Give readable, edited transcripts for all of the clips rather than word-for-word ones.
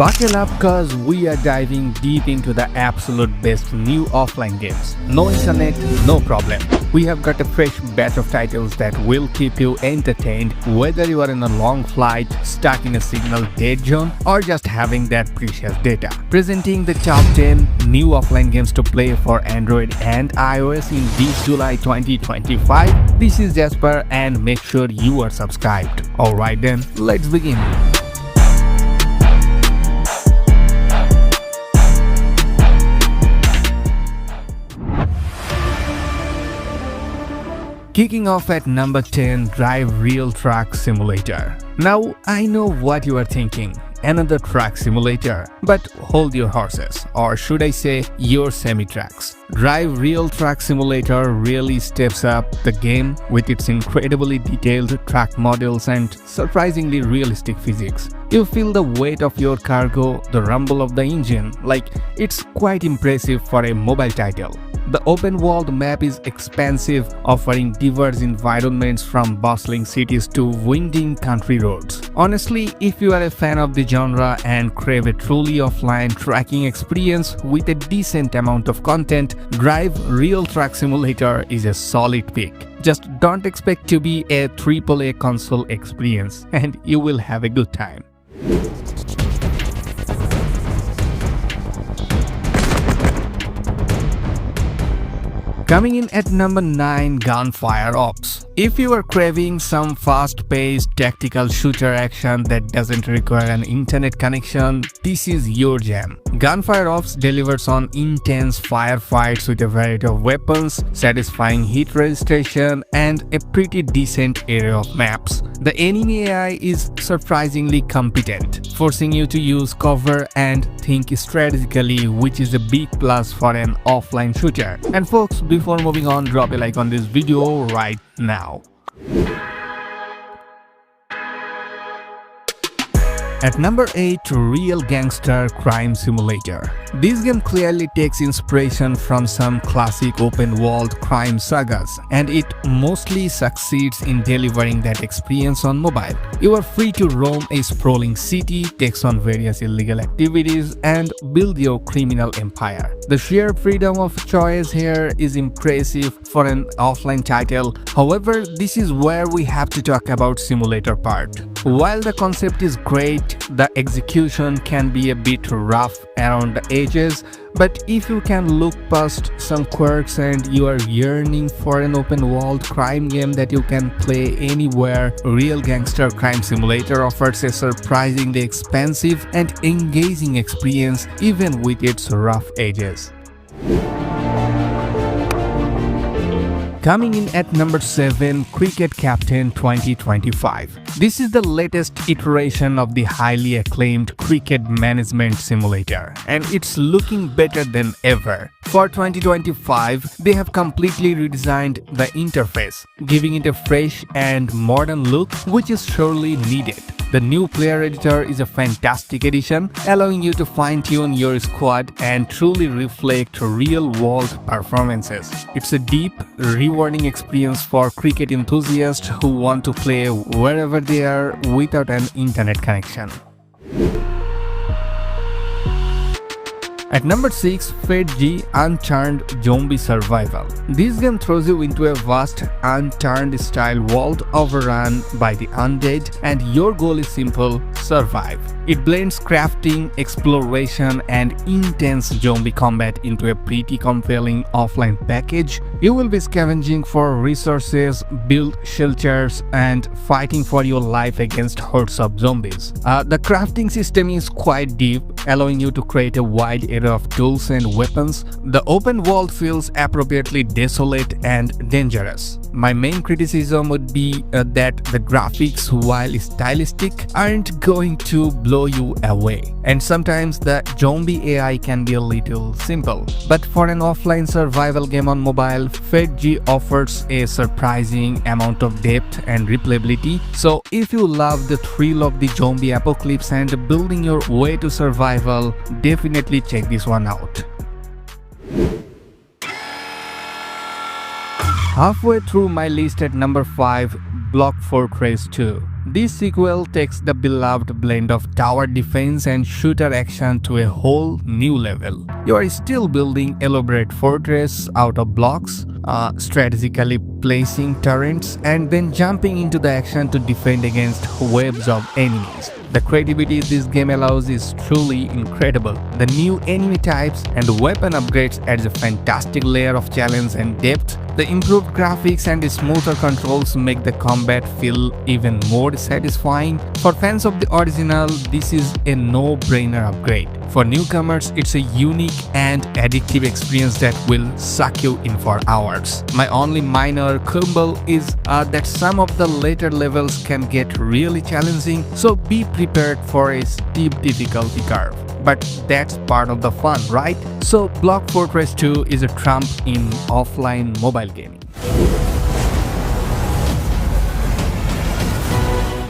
Buckle up cause we are diving deep into the absolute best new offline games. No internet, no problem. We have got a fresh batch of titles that will keep you entertained whether you are in a long flight, stuck in a signal dead zone, or just having that precious data. Presenting the top 10 new offline games to play for Android and iOS in this July 2025. This is Jasper and make sure you are subscribed. Alright then, let's begin. Kicking off at number 10, Drive Real Truck Simulator. Now, I know what you are thinking, another truck simulator, but hold your horses, or should I say your semi-trucks. Drive Real Truck Simulator really steps up the game with its incredibly detailed truck models and surprisingly realistic physics. You feel the weight of your cargo, the rumble of the engine, like it's quite impressive for a mobile title. The open-world map is expansive, offering diverse environments from bustling cities to winding country roads. Honestly, if you are a fan of the genre and crave a truly offline tracking experience with a decent amount of content, Drive Real Truck Simulator is a solid pick. Just don't expect to be a AAA console experience, and you will have a good time. Coming in at number 9, Gunfire Ops. If you are craving some fast-paced tactical shooter action that doesn't require an internet connection, this is your jam. Gunfire Ops delivers on intense firefights with a variety of weapons, satisfying hit registration, and a pretty decent array of maps. The enemy AI is surprisingly competent, forcing you to use cover and think strategically, which is a big plus for an offline shooter. And folks, before moving on, drop a like on this video right now. At number 8, Real Gangster Crime Simulator. This game clearly takes inspiration from some classic open-world crime sagas, and it mostly succeeds in delivering that experience on mobile. You are free to roam a sprawling city, take on various illegal activities, and build your criminal empire. The sheer freedom of choice here is impressive for an offline title. However, this is where we have to talk about simulator part. While the concept is great, the execution can be a bit rough around the edges, but if you can look past some quirks and you are yearning for an open-world crime game that you can play anywhere, Real Gangster Crime Simulator offers a surprisingly expansive and engaging experience even with its rough edges. Coming in at number 7, Cricket Captain 2025. This is the latest iteration of the highly acclaimed cricket management simulator, and it's looking better than ever. For 2025, they have completely redesigned the interface, giving it a fresh and modern look, which is surely needed. The new player editor is a fantastic addition, allowing you to fine-tune your squad and truly reflect real-world performances. It's a deep, rewarding experience for cricket enthusiasts who want to play wherever they are without an internet connection. At number 6, Fate G Unturned Zombie Survival. This game throws you into a vast, unturned style world overrun by the undead, and your goal is simple: survive. It blends crafting, exploration, and intense zombie combat into a pretty compelling offline package. You will be scavenging for resources, build shelters, and fighting for your life against hordes of zombies. The crafting system is quite deep, allowing you to create a wide array of tools and weapons. The open world feels appropriately desolate and dangerous. My main criticism would be that the graphics, while stylistic, aren't going to blow you away. And sometimes the zombie AI can be a little simple. But for an offline survival game on mobile, Fate G offers a surprising amount of depth and replayability. So if you love the thrill of the zombie apocalypse and building your way to survival, definitely check this one out. Halfway through my list at number 5, Block Fortress 2. This sequel takes the beloved blend of tower defense and shooter action to a whole new level. You are still building elaborate fortress out of blocks, strategically placing turrets, and then jumping into the action to defend against waves of enemies. The creativity this game allows is truly incredible. The new enemy types and weapon upgrades adds a fantastic layer of challenge and depth. The improved graphics and smoother controls make the combat feel even more satisfying. For fans of the original, this is a no-brainer upgrade. For newcomers, it's a unique and addictive experience that will suck you in for hours. My only minor quibble is that some of the later levels can get really challenging, so be prepared for a steep difficulty curve. But that's part of the fun, right? So Block Fortress 2 is a trump in offline mobile gaming.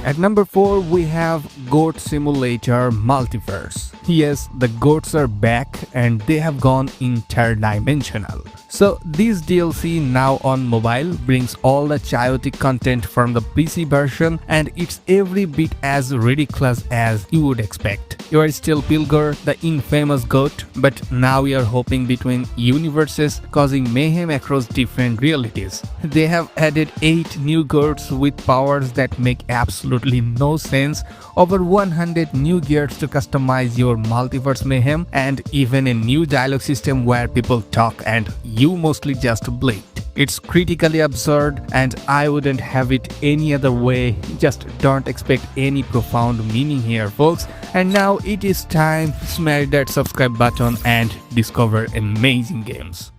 At number 4, we have Goat Simulator Multiverse. Yes, the goats are back and they have gone interdimensional. So this DLC now on mobile brings all the chaotic content from the PC version, and it's every bit as ridiculous as you would expect. You are still Pilgar, the infamous goat, but now you are hopping between universes, causing mayhem across different realities. They have added 8 new goats with powers that make absolutely no sense, over 100 new gears to customize your multiverse mayhem, and even a new dialogue system where people talk and you mostly just blink. It's critically absurd and I wouldn't have it any other way. Just don't expect any profound meaning here, folks. And now it is time to smash that subscribe button and discover amazing games.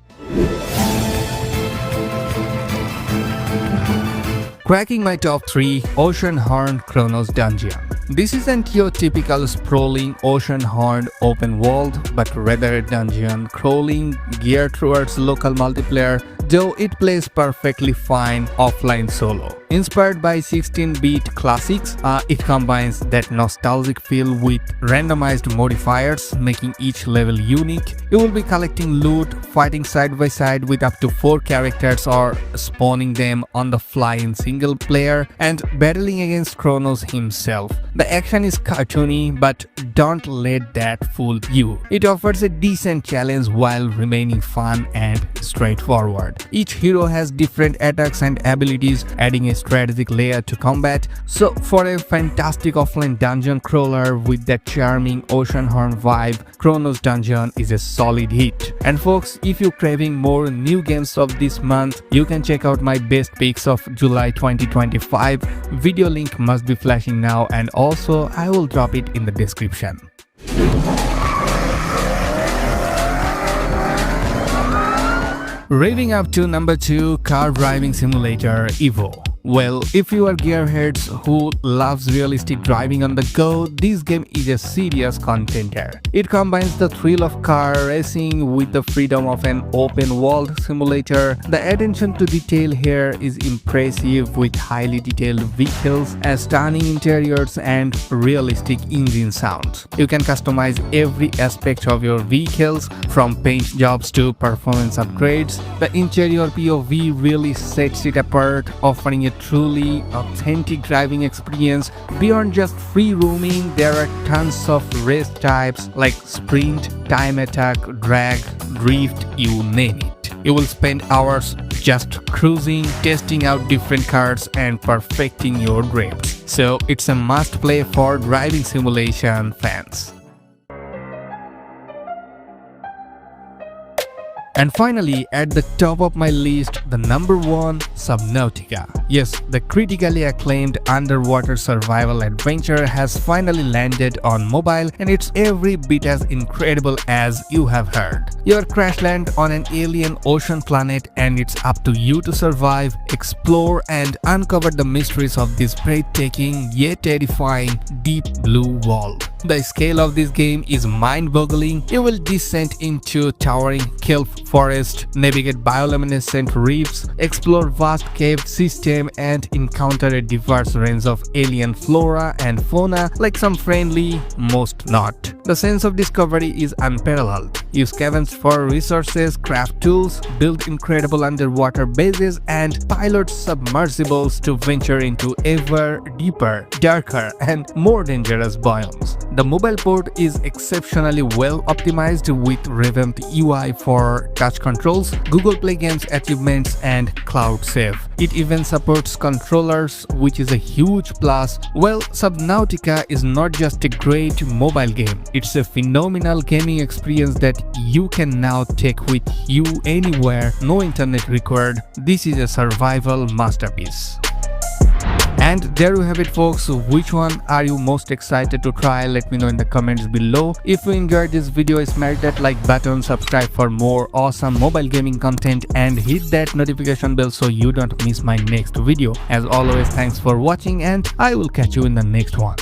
Cracking my top 3, Oceanhorn Chronos Dungeon. This isn't your typical sprawling Oceanhorn open world, but rather a dungeon crawling geared towards local multiplayer, though it plays perfectly fine offline solo. Inspired by 16-bit classics, it combines that nostalgic feel with randomized modifiers, making each level unique. You will be collecting loot, fighting side by side with up to 4 characters or spawning them on the fly in single player, and battling against Chronos himself. The action is cartoony, but don't let that fool you. It offers a decent challenge while remaining fun and straightforward. Each hero has different attacks and abilities, adding a strategic layer to combat. So for a fantastic offline dungeon crawler with that charming Oceanhorn vibe, Chronos Dungeon is a solid hit. And folks, if you're craving more new games of this month, you can check out my best picks of July 2025. Video link must be flashing now, and also I will drop it in the description. Raving up to number 2, Car Driving Simulator Evo. Well, if you are gearheads who loves realistic driving on the go, this game is a serious contender. It combines the thrill of car racing with the freedom of an open world simulator. The attention to detail here is impressive, with highly detailed vehicles, stunning interiors, and realistic engine sounds. You can customize every aspect of your vehicles, from paint jobs to performance upgrades. The interior POV really sets it apart, offering a truly authentic driving experience. Beyond just free roaming, there are tons of race types like sprint, time attack, drag, drift, you name it. You will spend hours just cruising, testing out different cars and perfecting your drifts. So it's a must play for driving simulation fans. And finally, at the top of my list, the number 1, Subnautica. Yes, the critically acclaimed underwater survival adventure has finally landed on mobile, and it's every bit as incredible as you have heard. You're crash land on an alien ocean planet, and it's up to you to survive, explore, and uncover the mysteries of this breathtaking yet terrifying deep blue world. The scale of this game is mind-boggling. You will descend into towering kelp forest, navigate bioluminescent reefs, explore vast cave system, and encounter a diverse range of alien flora and fauna, like some friendly, most not. The sense of discovery is unparalleled. You scavenge for resources, craft tools, build incredible underwater bases, and pilot submersibles to venture into ever deeper, darker, and more dangerous biomes. The mobile port is exceptionally well optimized with revamped UI for touch controls, Google Play Games achievements, and cloud save. It even supports controllers, which is a huge plus. Well, Subnautica is not just a great mobile game, it's a phenomenal gaming experience that you can now take with you anywhere, no internet required. This is a survival masterpiece. And there you have it, folks. Which one are you most excited to try? Let me know in the comments below. If you enjoyed this video, smash that like button, subscribe for more awesome mobile gaming content, and hit that notification bell so you don't miss my next video. As always, thanks for watching, and I will catch you in the next one.